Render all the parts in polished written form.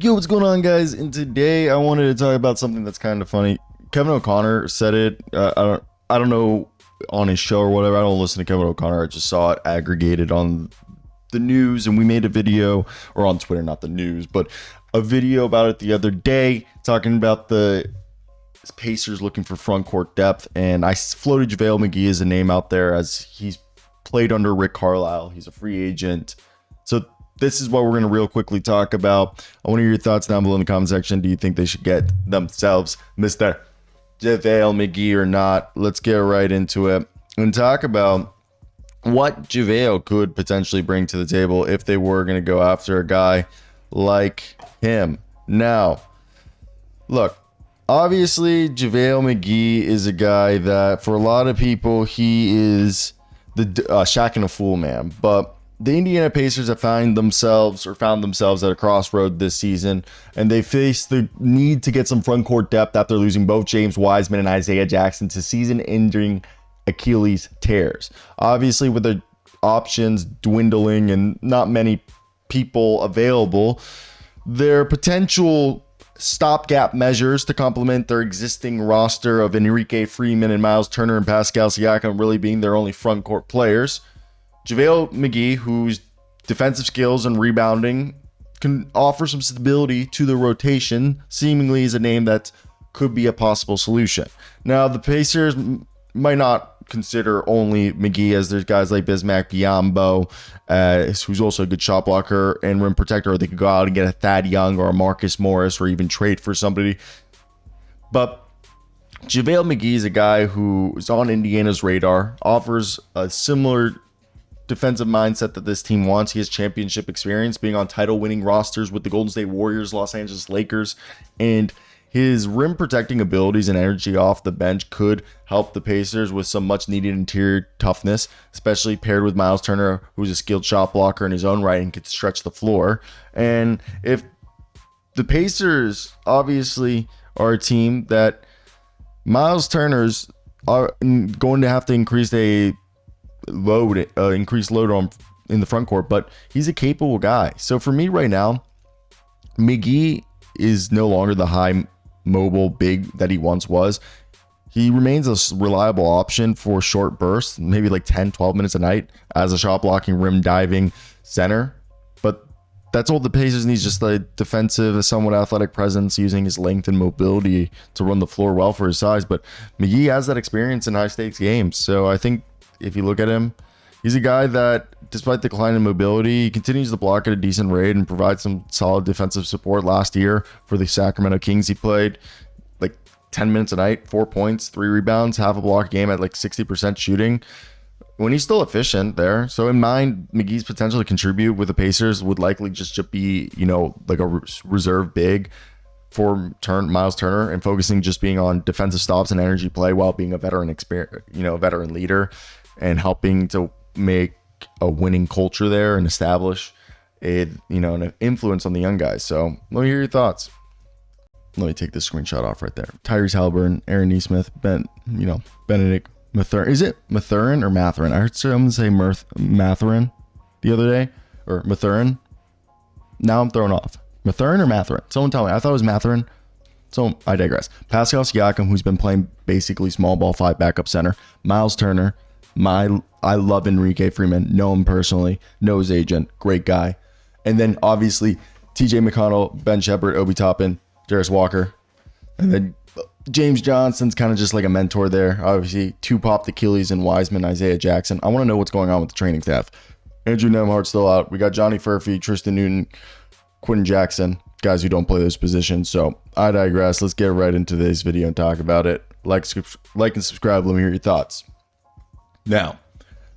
Yo, what's going on, guys? And today I wanted to talk about something that's kind of funny. Kevin O'Connor said it. I don't know on his show or whatever. I don't listen to Kevin O'Connor. I just saw it aggregated on the news, and we made a video, or on Twitter, not the news, but a video about it the other day, talking about the Pacers looking for front court depth. And I floated JaVale McGee as a name out there, as he's played under Rick Carlisle. He's a free agent. So this is what we're going to real quickly talk about. I want to hear your thoughts down below in the comment section. Do you think they should get themselves Mr. JaVale McGee or not? Let's get right into it and talk about what JaVale could potentially bring to the table if they were going to go after a guy like him. Now, look, obviously JaVale McGee is a guy that for a lot of people, he is the Shaq and a Fool man, but the Indiana Pacers have found themselves at a crossroad this season, and they face the need to get some front court depth after losing both James Wiseman and Isaiah Jackson to season-ending Achilles tears. Obviously, with their options dwindling and not many people available, their potential stopgap measures to complement their existing roster of Enrique Freeman and Miles Turner and Pascal Siakam really being their only front court players. JaVale McGee, whose defensive skills and rebounding can offer some stability to the rotation, seemingly is a name that could be a possible solution. Now, the Pacers might not consider only McGee, as there's guys like Bismack Biyombo, who's also a good shot blocker and rim protector, or they could go out and get a Thad Young or a Marcus Morris, or even trade for somebody. But JaVale McGee is a guy who is on Indiana's radar, offers a similar defensive mindset that this team wants. He has championship experience, being on title-winning rosters with the Golden State Warriors, Los Angeles Lakers, and his rim protecting abilities and energy off the bench could help the Pacers with some much-needed interior toughness, especially paired with Miles Turner, who's a skilled shot blocker in his own right and could stretch the floor. And if the Pacers obviously are a team that Miles Turner's are going to have to increased load on in the front court, but he's a capable guy. So for me right now, McGee is no longer the high mobile big that he once was. He remains a reliable option for short bursts, maybe like 10-12 minutes a night as a shot blocking, rim diving center. But that's all the Pacers needs, just a defensive, somewhat athletic presence, using his length and mobility to run the floor well for his size. But McGee has that experience in high stakes games. So I think if you look at him, he's a guy that, despite the decline in mobility, he continues to block at a decent rate and provide some solid defensive support. Last year for the Sacramento Kings, he played like 10 minutes a night, 4 points, 3 rebounds, half a block a game at like 60% shooting, when he's still efficient there. So in mind, McGee's potential to contribute with the Pacers would likely just be, like a reserve big for Miles Turner, and focusing just being on defensive stops and energy play while being a veteran veteran leader, and helping to make a winning culture there and establish an influence on the young guys. So let me hear your thoughts. Let me take this screenshot off right there. Tyrese Halliburton, Aaron Nesmith, Benedict Mathurin. Is it Mathurin or Mathurin? I heard someone say Mathurin the other day, or Mathurin. Now I'm thrown off. Mathurin or Mathurin? Someone tell me. I thought it was Mathurin. So I digress. Pascal Siakam, who's been playing basically small ball 5 backup center. Miles Turner. I love Enrique Freeman. Know him personally. Know his agent. Great guy. And then obviously TJ McConnell, Ben Shepherd, Obi Toppin, Darius Walker. And then James Johnson's kind of just like a mentor there. Obviously, 2 popped Achilles and Wiseman, Isaiah Jackson. I want to know what's going on with the training staff. Andrew Nembhard's still out. We got Johnny Furphy, Tristan Newton, Quentin Jackson, guys who don't play those positions. So I digress. Let's get right into today's video and talk about it. Like and subscribe. Let me hear your thoughts. Now,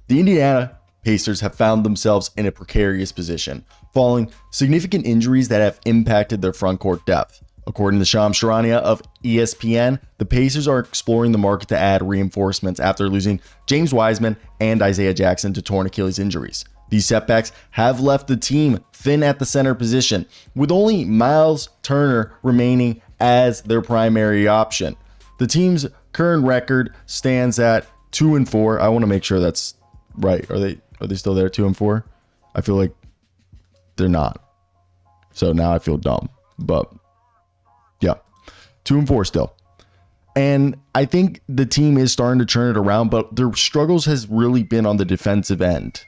the Indiana Pacers have found themselves in a precarious position, following significant injuries that have impacted their front court depth. According to Shams Charania of ESPN, the Pacers are exploring the market to add reinforcements after losing James Wiseman and Isaiah Jackson to torn Achilles injuries. These setbacks have left the team thin at the center position, with only Miles Turner remaining as their primary option. The team's current record stands at 2-4. I want to make sure that's right. Are they still there, 2-4? I feel like they're not. So now I feel dumb But yeah, 2-4 still. And I think the team is starting to turn it around, but their struggles has really been on the defensive end.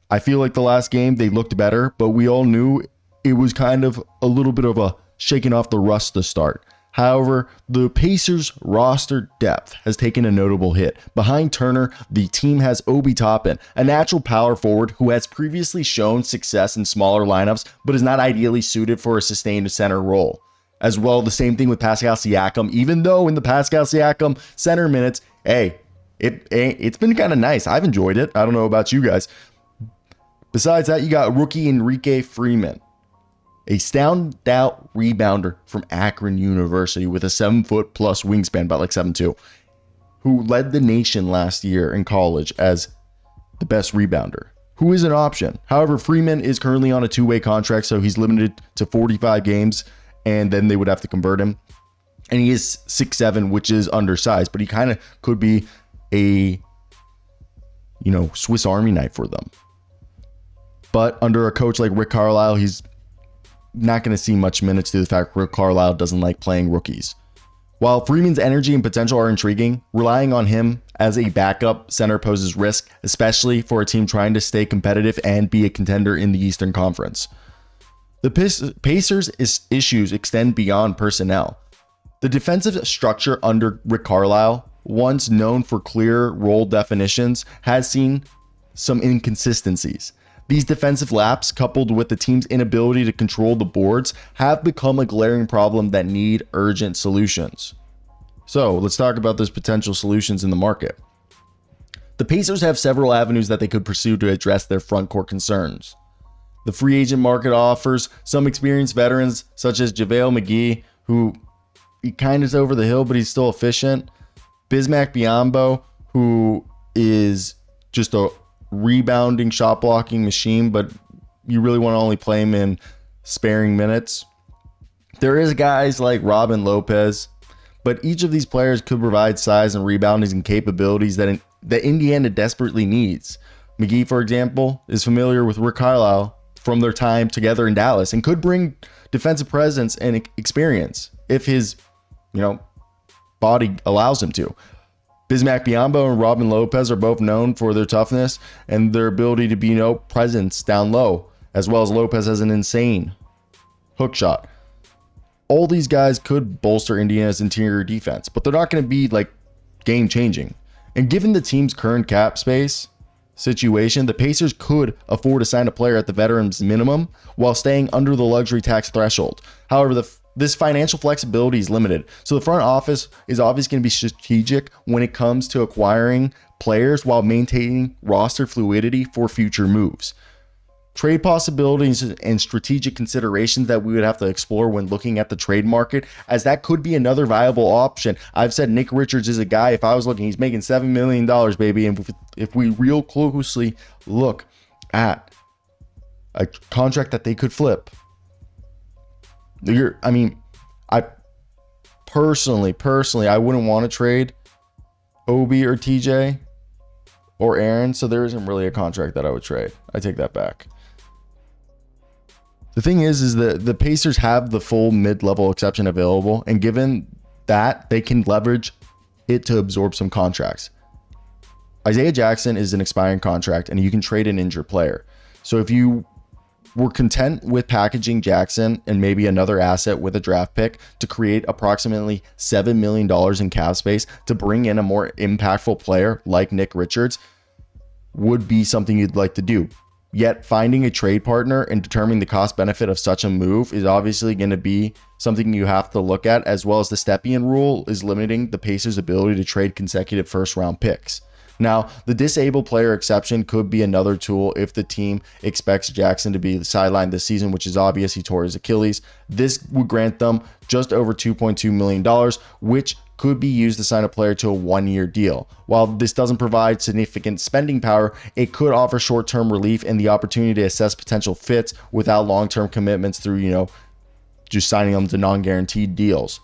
I feel like the last game they looked better, but we all knew it was kind of a little bit of a shaking off the rust to start. However, the Pacers roster depth has taken a notable hit. Behind Turner, the team has Obi Toppin, a natural power forward who has previously shown success in smaller lineups, but is not ideally suited for a sustained center role. As well, the same thing with Pascal Siakam, even though in the Pascal Siakam center minutes, hey, it's been kind of nice. I've enjoyed it. I don't know about you guys. Besides that, you got rookie Enrique Freeman, a standout rebounder from Akron University with a 7-foot plus wingspan, about like 7'2", who led the nation last year in college as the best rebounder, who is an option. However, Freeman is currently on a 2-way contract, so he's limited to 45 games, and then they would have to convert him. And he is 6'7", which is undersized, but he kind of could be a, Swiss Army knife for them. But under a coach like Rick Carlisle, he's not going to see much minutes due to the fact Rick Carlisle doesn't like playing rookies. While Freeman's energy and potential are intriguing, relying on him as a backup center poses risk, especially for a team trying to stay competitive and be a contender in the Eastern Conference. The Pacers' issues extend beyond personnel. The defensive structure under Rick Carlisle, once known for clear role definitions, has seen some inconsistencies. These defensive laps, coupled with the team's inability to control the boards, have become a glaring problem that need urgent solutions. So let's talk about those potential solutions in the market. The Pacers have several avenues that they could pursue to address their front court concerns. The free agent market offers some experienced veterans such as JaVale McGee, who he kind of is over the hill, but he's still efficient. Bismack Biyombo, who is just a rebounding, shot blocking machine, but you really want to only play him in sparing minutes. There is guys like Robin Lopez, but each of these players could provide size and rebounding and capabilities that Indiana desperately needs. McGee, for example, is familiar with Rick Carlisle from their time together in Dallas and could bring defensive presence and experience if his, body allows him to. Bismack Biyombo and Robin Lopez are both known for their toughness and their ability to be presence down low, as well as Lopez has an insane hook shot. All these guys could bolster Indiana's interior defense, but they're not going to be game changing. And given the team's current cap space situation, the Pacers could afford to sign a player at the veterans minimum while staying under the luxury tax threshold. However, this financial flexibility is limited, so the front office is obviously going to be strategic when it comes to acquiring players while maintaining roster fluidity for future moves. Trade possibilities and strategic considerations that we would have to explore when looking at the trade market, as that could be another viable option. I've said Nick Richards is a guy, if I was looking, he's making $7 million, baby. And if we real closely look at a contract that they could flip, I personally, I wouldn't want to trade Obi or TJ or Aaron, so there isn't really a contract that I would trade. I take that back. The thing is that the Pacers have the full mid-level exception available, and given that, they can leverage it to absorb some contracts. Isaiah Jackson is an expiring contract, and you can trade an injured player. So if you were content with packaging Jackson and maybe another asset with a draft pick to create approximately $7 million in cap space to bring in a more impactful player like Nick Richards, would be something you'd like to do. Yet finding a trade partner and determining the cost benefit of such a move is obviously going to be something you have to look at, as well as the Stepien rule is limiting the Pacers' ability to trade consecutive first-round picks. Now, the disabled player exception could be another tool if the team expects Jackson to be sidelined this season, which is obvious. He tore his Achilles. This would grant them just over $2.2 million, which could be used to sign a player to a one-year deal. While this doesn't provide significant spending power, it could offer short-term relief and the opportunity to assess potential fits without long-term commitments through, just signing them to non-guaranteed deals.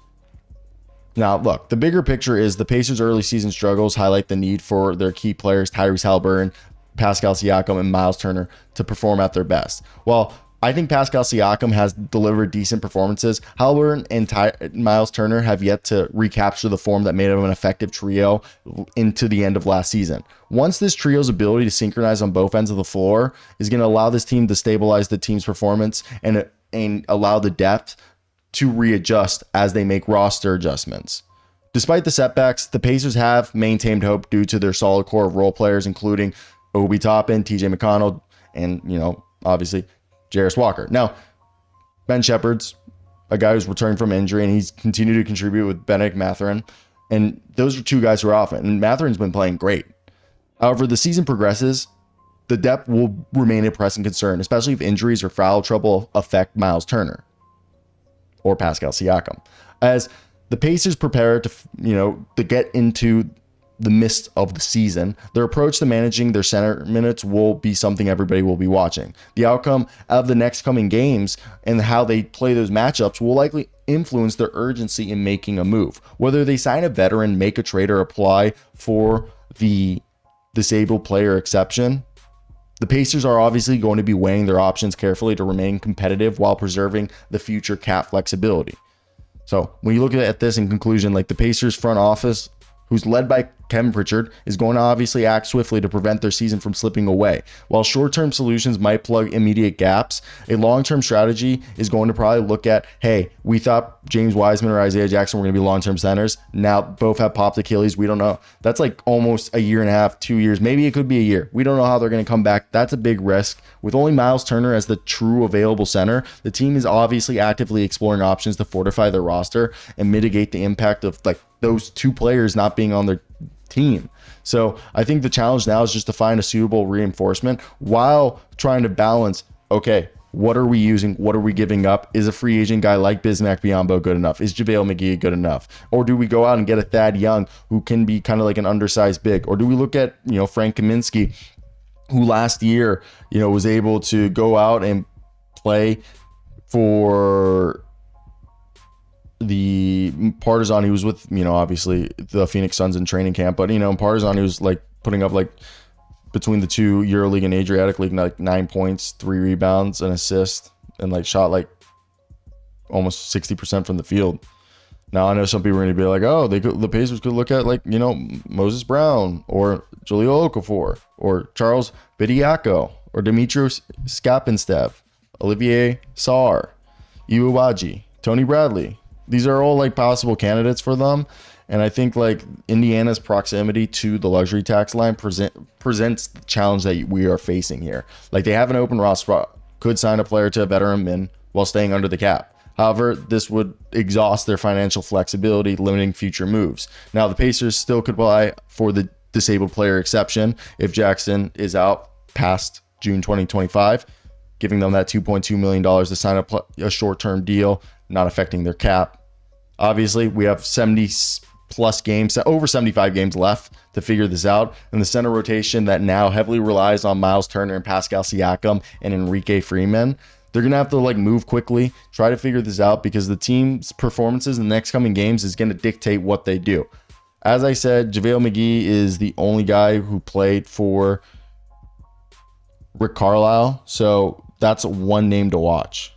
Now, look, the bigger picture is the Pacers' early season struggles highlight the need for their key players, Tyrese Haliburton, Pascal Siakam, and Miles Turner, to perform at their best. While I think Pascal Siakam has delivered decent performances. Halliburton and Miles Turner have yet to recapture the form that made them an effective trio into the end of last season. Once this trio's ability to synchronize on both ends of the floor is going to allow this team to stabilize the team's performance and allow the depth to readjust as they make roster adjustments. Despite the setbacks, the Pacers have maintained hope due to their solid core of role players, including Obi Toppin, TJ McConnell, and, obviously, Jarris Walker. Now, Ben Shepherd's a guy who's returning from injury, and he's continued to contribute with Benedict Mathurin. And those are two guys who are off it. And Mathurin's been playing great. However, the season progresses, the depth will remain a pressing concern, especially if injuries or foul trouble affect Miles Turner or Pascal Siakam. As the Pacers prepare to get into the midst of the season, their approach to managing their center minutes will be something everybody will be watching. The outcome of the next coming games and how they play those matchups will likely influence their urgency in making a move. Whether they sign a veteran, make a trade, or apply for the disabled player exception, the Pacers are obviously going to be weighing their options carefully to remain competitive while preserving the future cap flexibility. So when you look at this in conclusion, like the Pacers front office, who's led by Kevin Pritchard, is going to obviously act swiftly to prevent their season from slipping away. While short-term solutions might plug immediate gaps, a long-term strategy is going to probably look at, hey, we thought James Wiseman or Isaiah Jackson were going to be long-term centers. Now both have popped Achilles. We don't know. That's like almost a year and a half, 2 years. Maybe it could be a year. We don't know how they're going to come back. That's a big risk. With only Miles Turner as the true available center, the team is obviously actively exploring options to fortify their roster and mitigate the impact of those two players not being on their team. So I think the challenge now is just to find a suitable reinforcement while trying to balance, okay, what are we using? What are we giving up? Is a free agent guy like Bismack Biyombo good enough? Is JaVale McGee good enough? Or do we go out and get a Thad Young who can be kind of like an undersized big? Or do we look at, Frank Kaminsky, who last year, was able to go out and play for the Partizan? He was with, obviously the Phoenix Suns in training camp, but, Partizan, he was putting up between the two EuroLeague and Adriatic League, 9 points, 3 rebounds, an assist, and shot almost 60% from the field. Now I know some people are going to be like, oh, the Pacers could look at Moses Brown or Jahlil Okafor or Charles Bediako or Dimitrios Skapenstev, Olivier Sarr, Iwaji, Tony Bradley. These are all possible candidates for them. And I think Indiana's proximity to the luxury tax line presents the challenge that we are facing here. They have an open roster spot, could sign a player to a veteran min while staying under the cap. However, this would exhaust their financial flexibility, limiting future moves. Now, the Pacers still could apply for the disabled player exception if Jackson is out past June 2025, giving them that $2.2 million to sign a short-term deal, not affecting their cap. Obviously, we have 70 plus games, over 75 games left to figure this out. And the center rotation that now heavily relies on Miles Turner and Pascal Siakam and Enrique Freeman, they're going to have to move quickly, try to figure this out, because the team's performances in the next coming games is going to dictate what they do. As I said, JaVale McGee is the only guy who played for Rick Carlisle, so that's one name to watch.